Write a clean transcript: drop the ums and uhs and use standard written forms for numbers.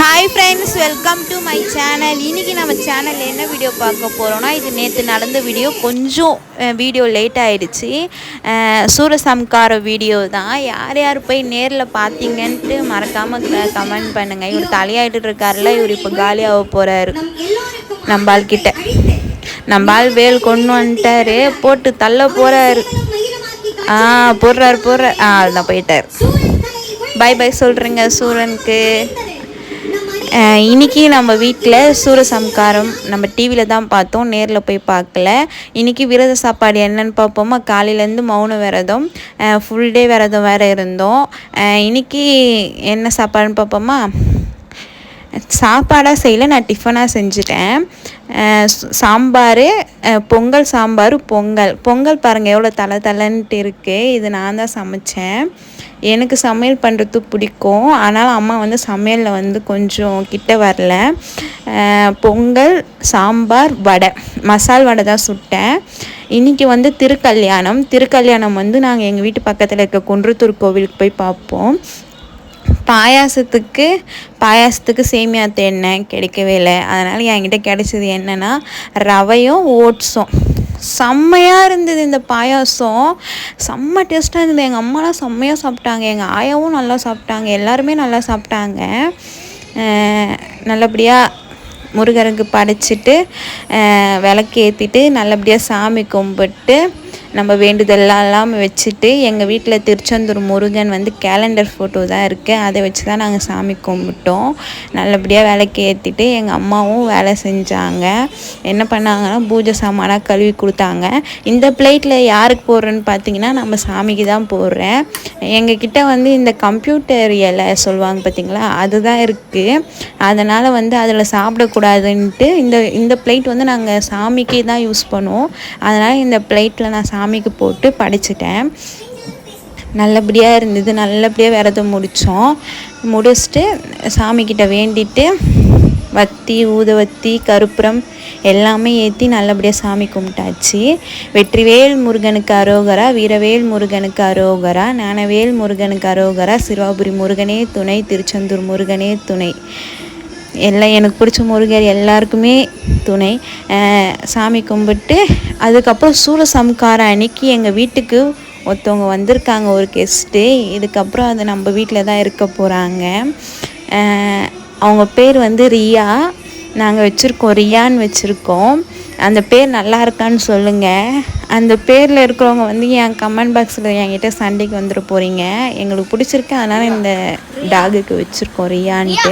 Hi friends, welcome to my channel. இன்றைக்கி நம்ம சேனலில் என்ன வீடியோ பார்க்க போகிறோன்னா, இது நேற்று நடந்த வீடியோ. கொஞ்சம் வீடியோ லேட் ஆகிடுச்சு. சூரசம்கார வீடியோ தான். யார் யார் போய் நேரில் பார்த்தீங்கன்ட்டு மறக்காமல் கமெண்ட் பண்ணுங்கள். இவர் தலையாயிட்டு இருக்காருல, இவர் இப்போ காலியாக போகிறாரு. நம்ம ஆள்கிட்ட நம்ம ஆள் வேல் கொண்டு வந்துட்டாரு, போட்டு தள்ள போகிறாரு. போடுறாரு. அதுதான் போயிட்டார். பை பை சொல்கிறேங்க சூரனுக்கு. இன்றைக்கி நம்ம வீட்டில் சூரசம்காரம் நம்ம டிவியில் தான் பார்த்தோம், நேரில் போய் பார்க்கல. இன்றைக்கி விரத சாப்பாடு என்னென்னு பார்ப்போமா. காலையிலேருந்து மௌன விரதம், ஃபுல் டே விரதம் வேறு இருந்தோம். இன்றைக்கி என்ன சாப்பாடுன்னு பார்ப்போமா. சாப்பாடாக செய்யலை, நான் டிஃபனாக செஞ்சுட்டேன். சாம்பார், பொங்கல். பொங்கல் பாருங்கள் எவ்வளோ தலைன்ட்டு இருக்குது. இது நான் தான் சமைச்சேன். எனக்கு சமையல் பண்ணுறது பிடிக்கும், ஆனால் அம்மா சமையலில் கொஞ்சம் கிட்ட வரல. பொங்கல், சாம்பார், வடை, மசால் வடை தான் சுட்டேன். இன்றைக்கி திருக்கல்யாணம் நாங்கள் எங்கள் வீட்டு பக்கத்தில் இருக்க குன்றத்தூர் கோவிலுக்கு போய் பார்ப்போம். பாயாசத்துக்கு சேமியா தேடினேன், கிடைக்கவே இல்லை. அதனால் என்கிட்ட கிடைச்சது என்னென்னா ரவையும் ஓட்ஸும். செம்மையாக இருந்தது இந்த பாயாசம், செம்ம டேஸ்ட்டாக இருந்தது. எங்கள் அம்மாலாம் செம்மையாக சாப்பிட்டாங்க, எங்கள் ஆயாவும் நல்லா சாப்பிட்டாங்க, எல்லாருமே நல்லா சாப்பிட்டாங்க. நல்லபடியாக முருகருக்கு படைச்சிட்டு விளக்கு ஏற்றிட்டு நல்லபடியாக சாமி கும்பிட்டு நம்ம வேண்டுதல்லாம் வச்சுட்டு, எங்கள் வீட்டில் திருச்செந்தூர் முருகன் கேலண்டர் ஃபோட்டோ தான் இருக்குது, அதை வச்சு தான் நாங்கள் சாமி கும்பிட்டோம். நல்லபடியாக விளக்கு ஏற்றிட்டு எங்கள் அம்மாவும் வேலை செஞ்சாங்க. என்ன பண்ணாங்கன்னா பூஜை சாமானாக கழுவி கொடுத்தாங்க. இந்த பிளேட்டில் யாருக்கு போடுறேன்னு பார்த்தீங்கன்னா நம்ம சாமிக்கு தான் போடுறேன். எங்ககிட்ட இந்த கம்ப்யூட்டர் இலை சொல்லுவாங்க பார்த்தீங்களா, அதுதான் இருக்குது. அதனால் அதில் சாப்பிடக்கூடாதுன்ட்டு இந்த பிளேட் நாங்கள் சாமிக்கே தான் யூஸ் பண்ணுவோம். அதனால் இந்த பிளேட்டில் நான் சாமிக்கு போட்டு படைச்சிட்டேன். நல்லபடியாக இருந்தது. நல்லபடியாக விரதம் முடிச்சுட்டு சாமிக்கிட்ட வேண்டிட்டு ஊதுவத்தி கற்பூரம் எல்லாமே ஏற்றி நல்லபடியாக சாமி கும்பிட்டாச்சு. வெற்றிவேல் முருகனுக்கு அரோகரா, வீரவேல் முருகனுக்கு அரோகரா, ஞானவேல் முருகனுக்கு அரோகரா, சிறுவாபுரி முருகனே துணை, திருச்செந்தூர் முருகனே துணை. எல்லாம் எனக்கு பிடிச்ச முருகர் எல்லாருக்குமே துணை. சாமி கும்பிட்டு அதுக்கப்புறம் சூரசம்காரம் அன்னைக்கு எங்கள் வீட்டுக்கு ஒருத்தவங்க வந்திருக்காங்க, ஒரு கெஸ்ட்டு. இதுக்கப்புறம் அது நம்ம வீட்டில் தான் இருக்க போகிறாங்க. அவங்க பேர் ரியா. நாங்கள் வச்சுருக்கோம், ரியான்னு வச்சுருக்கோம். அந்த பேர் நல்லா இருக்கான்னு சொல்லுங்கள். அந்த பேரில் இருக்கிறவங்க என் கமெண்ட் பாக்ஸில் என்கிட்ட சண்டைக்கு வந்துட போகிறீங்க. எங்களுக்கு பிடிச்சிருக்கு, அதனால் இந்த டாகுக்கு வச்சுருக்கோம் ரியான்ட்டு.